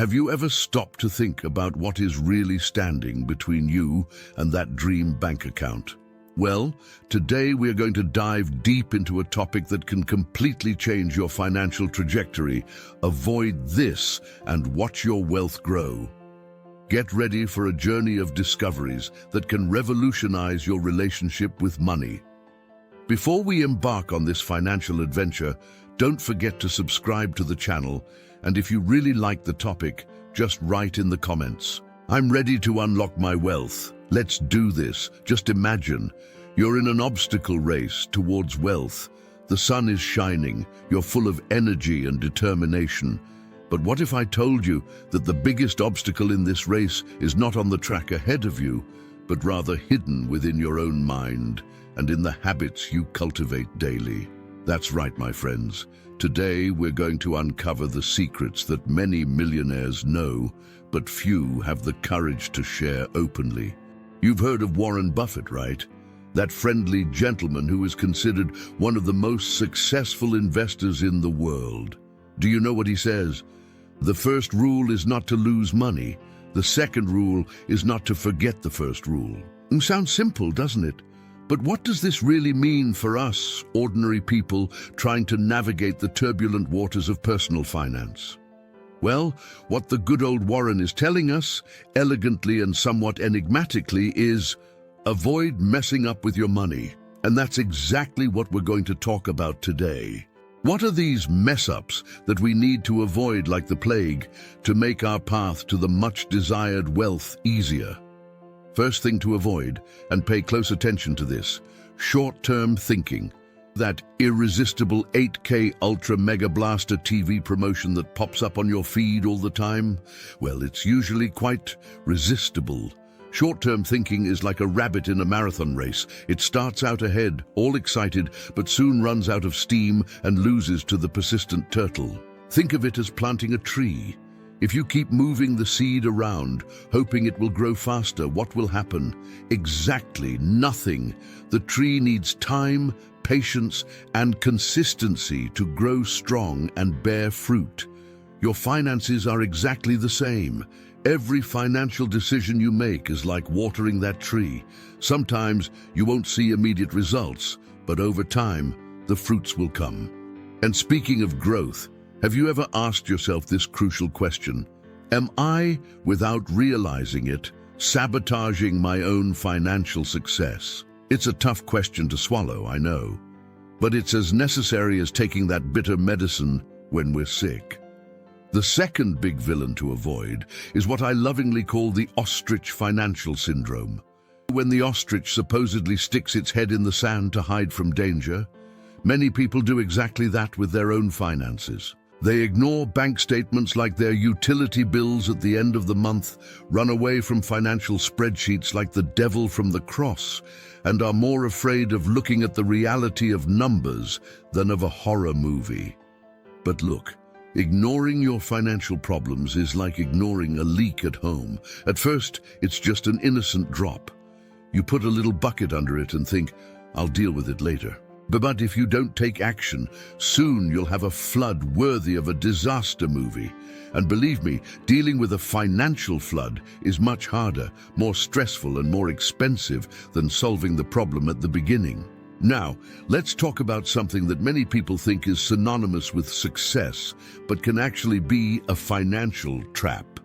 Have you ever stopped to think about what is really standing between you and that dream bank account? Well, today we're going to dive deep into a topic that can completely change your financial trajectory. Avoid this and watch your wealth grow. Get ready for a journey of discoveries that can revolutionize your relationship with money. Before we embark on this financial adventure, don't forget to subscribe to the channel, and if you really like the topic, just write in the comments. I'm ready to unlock my wealth. Let's do this. Just imagine, you're in an obstacle race towards wealth. The sun is shining, you're full of energy and determination. But what if I told you that the biggest obstacle in this race is not on the track ahead of you, but rather hidden within your own mind and in the habits you cultivate daily? That's right, my friends. Today, we're going to uncover the secrets that many millionaires know, but few have the courage to share openly. You've heard of Warren Buffett, right? That friendly gentleman who is considered one of the most successful investors in the world. Do you know what he says? The first rule is not to lose money. The second rule is not to forget the first rule. Sounds simple, doesn't it? But what does this really mean for us, ordinary people, trying to navigate the turbulent waters of personal finance? Well, what the good old Warren is telling us, elegantly and somewhat enigmatically, is avoid messing up with your money. And that's exactly what we're going to talk about today. What are these mess-ups that we need to avoid like the plague to make our path to the much-desired wealth easier? First thing to avoid, and pay close attention to this, short-term thinking. That irresistible 8K Ultra Mega Blaster TV promotion that pops up on your feed all the time, well, it's usually quite resistible. Short-term thinking is like a rabbit in a marathon race. It starts out ahead, all excited, but soon runs out of steam and loses to the persistent turtle. Think of it as planting a tree. If you keep moving the seed around, hoping it will grow faster, what will happen? Exactly nothing. The tree needs time, patience, and consistency to grow strong and bear fruit. Your finances are exactly the same. Every financial decision you make is like watering that tree. Sometimes you won't see immediate results, but over time, the fruits will come. And speaking of growth, have you ever asked yourself this crucial question? Am I, without realizing it, sabotaging my own financial success? It's a tough question to swallow, I know, but it's as necessary as taking that bitter medicine when we're sick. The second big villain to avoid is what I lovingly call the ostrich financial syndrome. When the ostrich supposedly sticks its head in the sand to hide from danger, many people do exactly that with their own finances. They ignore bank statements like their utility bills at the end of the month, run away from financial spreadsheets like the devil from the cross, and are more afraid of looking at the reality of numbers than of a horror movie. But look, ignoring your financial problems is like ignoring a leak at home. At first, it's just an innocent drop. You put a little bucket under it and think, I'll deal with it later. But if you don't take action, soon you'll have a flood worthy of a disaster movie. And believe me, dealing with a financial flood is much harder, more stressful and more expensive than solving the problem at the beginning. Now, let's talk about something that many people think is synonymous with success, but can actually be a financial trap.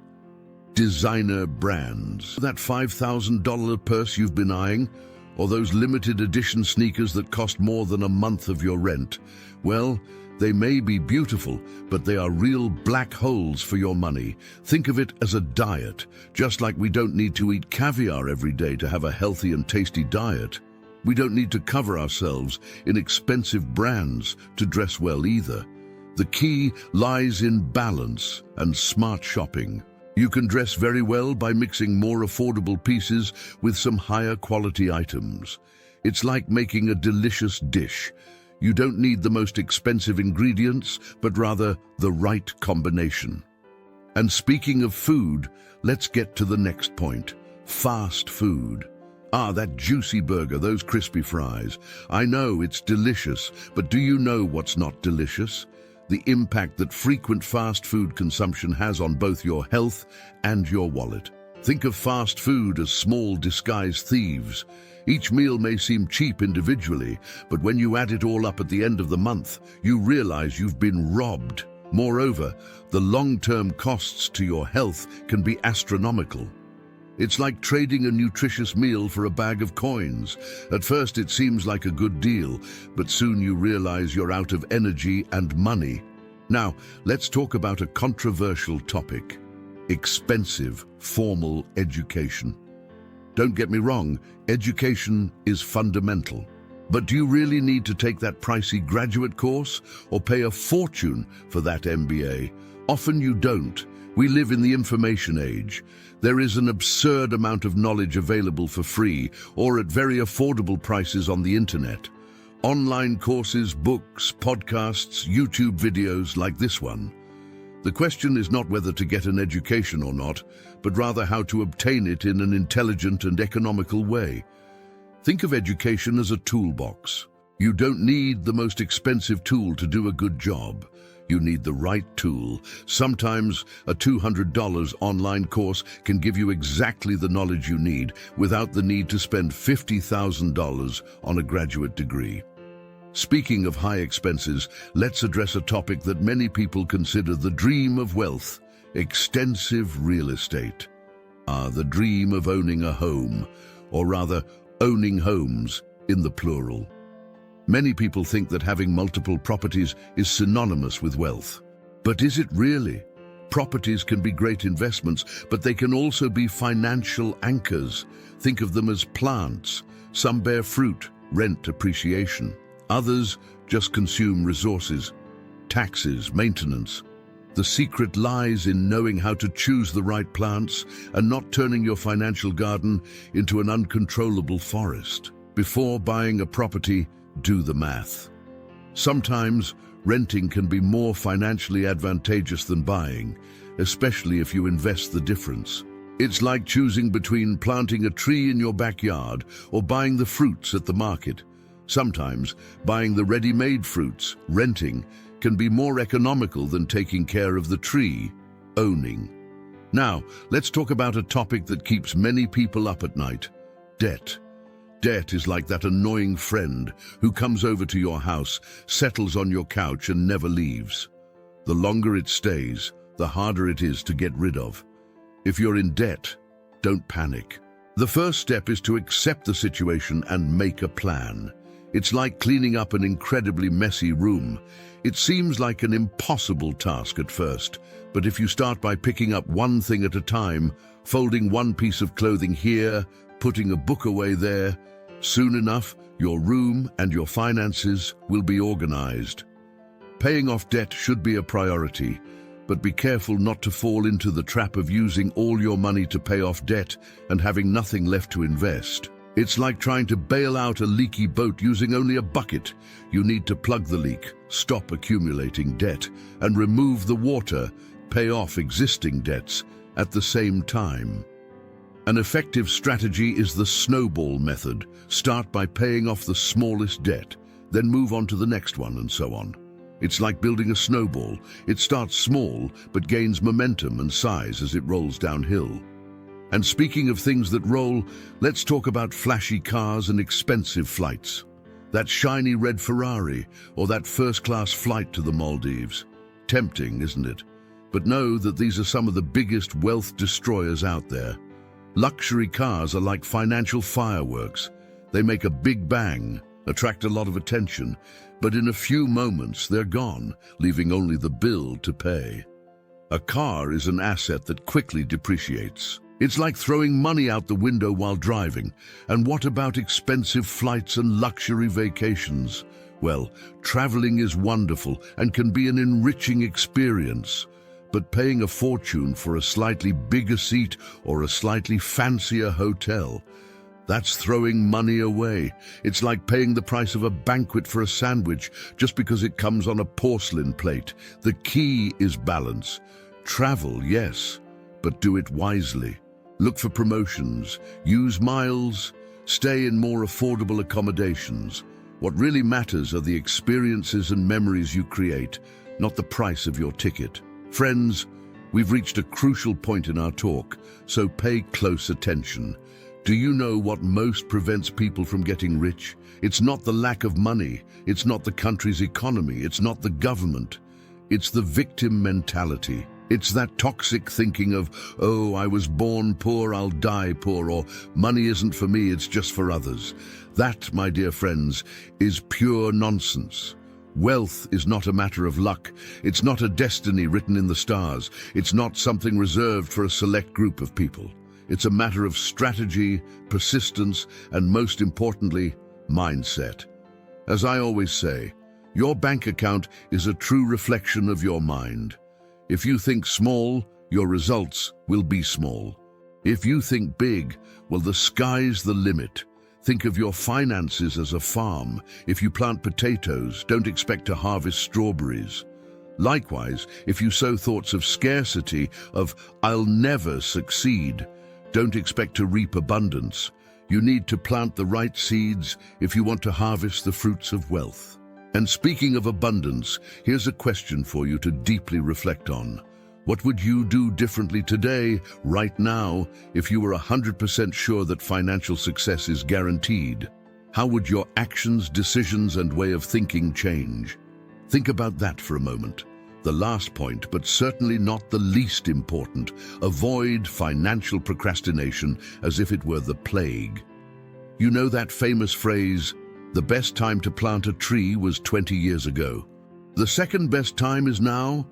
Designer brands. That $5,000 purse you've been eyeing, or those limited edition sneakers that cost more than a month of your rent. Well, they may be beautiful, but they are real black holes for your money. Think of it as a diet. Just like we don't need to eat caviar every day to have a healthy and tasty diet, we don't need to cover ourselves in expensive brands to dress well either. The key lies in balance and smart shopping. You can dress very well by mixing more affordable pieces with some higher quality items. It's like making a delicious dish. You don't need the most expensive ingredients, but rather the right combination. And speaking of food, let's get to the next point. Fast food. That juicy burger, those crispy fries. I know it's delicious, but do you know what's not delicious? the impact that frequent fast food consumption has on both your health and your wallet. Think of fast food as small disguised thieves. Each meal may seem cheap individually, but when you add it all up at the end of the month, you realize you've been robbed. Moreover, the long-term costs to your health can be astronomical. It's like trading a nutritious meal for a bag of coins. At first it seems like a good deal, but soon you realize you're out of energy and money. Now, let's talk about a controversial topic: expensive formal education. Don't get me wrong, education is fundamental. But do you really need to take that pricey graduate course or pay a fortune for that MBA? Often you don't. We live in the information age. There is an absurd amount of knowledge available for free or at very affordable prices on the internet. Online courses, books, podcasts, YouTube videos like this one. The question is not whether to get an education or not, but rather how to obtain it in an intelligent and economical way. Think of education as a toolbox. You don't need the most expensive tool to do a good job. You need the right tool. Sometimes a $200 online course can give you exactly the knowledge you need without the need to spend $50,000 on a graduate degree. Speaking of high expenses, let's address a topic that many people consider the dream of wealth: extensive real estate. The dream of owning a home, or rather, owning homes in the plural. Many people think that having multiple properties is synonymous with wealth. But is it really? Properties can be great investments, but they can also be financial anchors. Think of them as plants. Some bear fruit, rent, appreciation. Others just consume resources, taxes, maintenance. The secret lies in knowing how to choose the right plants and not turning your financial garden into an uncontrollable forest. Before buying a property, do the math. Sometimes renting can be more financially advantageous than buying, especially if you invest the difference. It's like choosing between planting a tree in your backyard or buying the fruits at the market. Sometimes buying the ready-made fruits, renting, can be more economical than taking care of the tree, owning. Now, let's talk about a topic that keeps many people up at night: debt. Debt is like that annoying friend who comes over to your house, settles on your couch and never leaves. The longer it stays, the harder it is to get rid of. If you're in debt, don't panic. The first step is to accept the situation and make a plan. It's like cleaning up an incredibly messy room. It seems like an impossible task at first, but if you start by picking up one thing at a time, folding one piece of clothing here, putting a book away there, soon enough, your room and your finances will be organized. Paying off debt should be a priority, but be careful not to fall into the trap of using all your money to pay off debt and having nothing left to invest. It's like trying to bail out a leaky boat using only a bucket. You need to plug the leak, stop accumulating debt, and remove the water, pay off existing debts at the same time. An effective strategy is the snowball method. Start by paying off the smallest debt, then move on to the next one, and so on. It's like building a snowball. It starts small, but gains momentum and size as it rolls downhill. And speaking of things that roll, let's talk about flashy cars and expensive flights. That shiny red Ferrari, or that first-class flight to the Maldives. Tempting, isn't it? But know that these are some of the biggest wealth destroyers out there. Luxury cars are like financial fireworks. They make a big bang, attract a lot of attention, but in a few moments they're gone, leaving only the bill to pay. A car is an asset that quickly depreciates. It's like throwing money out the window while driving. And what about expensive flights and luxury vacations? Well, traveling is wonderful and can be an enriching experience. But paying a fortune for a slightly bigger seat or a slightly fancier hotel, that's throwing money away. It's like paying the price of a banquet for a sandwich just because it comes on a porcelain plate. The key is balance. Travel, yes, but do it wisely. Look for promotions, use miles, stay in more affordable accommodations. What really matters are the experiences and memories you create, not the price of your ticket. Friends, we've reached a crucial point in our talk, so pay close attention. Do you know what most prevents people from getting rich? It's not the lack of money, it's not the country's economy, it's not the government. It's the victim mentality. It's that toxic thinking of, oh, I was born poor, I'll die poor, or money isn't for me, it's just for others. That, my dear friends, is pure nonsense. Wealth is not a matter of luck. It's not a destiny written in the stars. It's not something reserved for a select group of people. It's a matter of strategy, persistence, and most importantly, mindset. As I always say, your bank account is a true reflection of your mind. If you think small, your results will be small. If you think big, well, the sky's the limit. Think of your finances as a farm. If you plant potatoes, don't expect to harvest strawberries. Likewise, if you sow thoughts of scarcity, of I'll never succeed, don't expect to reap abundance. You need to plant the right seeds if you want to harvest the fruits of wealth. And speaking of abundance, here's a question for you to deeply reflect on. What would you do differently today, right now, if you were 100% sure that financial success is guaranteed? How would your actions, decisions, and way of thinking change? Think about that for a moment. The last point, but certainly not the least important, avoid financial procrastination as if it were the plague. You know that famous phrase, the best time to plant a tree was 20 years ago. The second best time is now?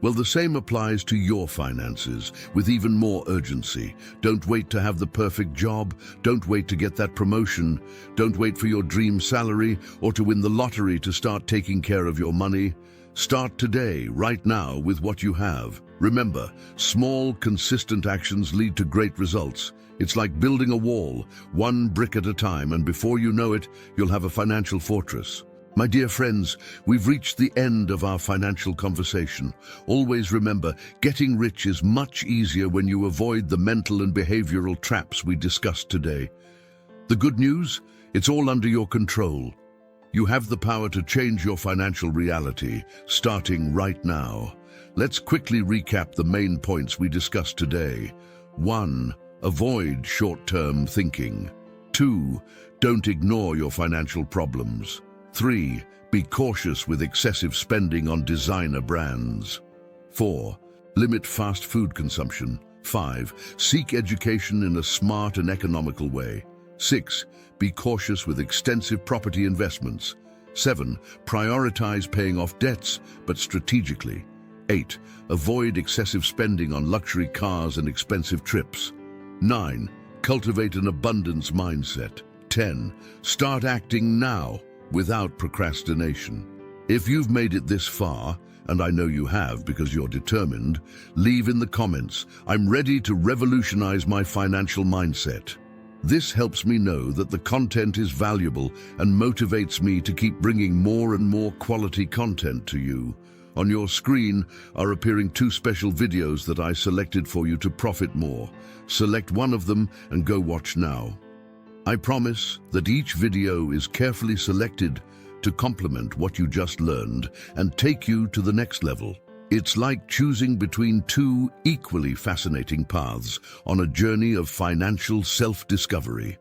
Well, the same applies to your finances, with even more urgency. Don't wait to have the perfect job. Don't wait to get that promotion. Don't wait for your dream salary or to win the lottery to start taking care of your money. Start today, right now, with what you have. Remember, small, consistent actions lead to great results. It's like building a wall, one brick at a time, and before you know it, you'll have a financial fortress. My dear friends, we've reached the end of our financial conversation. Always remember, getting rich is much easier when you avoid the mental and behavioral traps we discussed today. The good news? It's all under your control. You have the power to change your financial reality, starting right now. Let's quickly recap the main points we discussed today. 1. Avoid short-term thinking. 2. Don't ignore your financial problems. 3. Be cautious with excessive spending on designer brands. 4. Limit fast food consumption. 5. Seek education in a smart and economical way. 6. Be cautious with extensive property investments. 7. Prioritize paying off debts, but strategically. 8. Avoid excessive spending on luxury cars and expensive trips. 9. Cultivate an abundance mindset. 10. Start acting now, without procrastination. If you've made it this far, and I know you have because you're determined, leave in the comments, I'm ready to revolutionize my financial mindset. This helps me know that the content is valuable and motivates me to keep bringing more and more quality content to you. On your screen are appearing 2 special videos that I selected for you to profit more. Select one of them and go watch now. I promise that each video is carefully selected to complement what you just learned and take you to the next level. It's like choosing between 2 equally fascinating paths on a journey of financial self-discovery.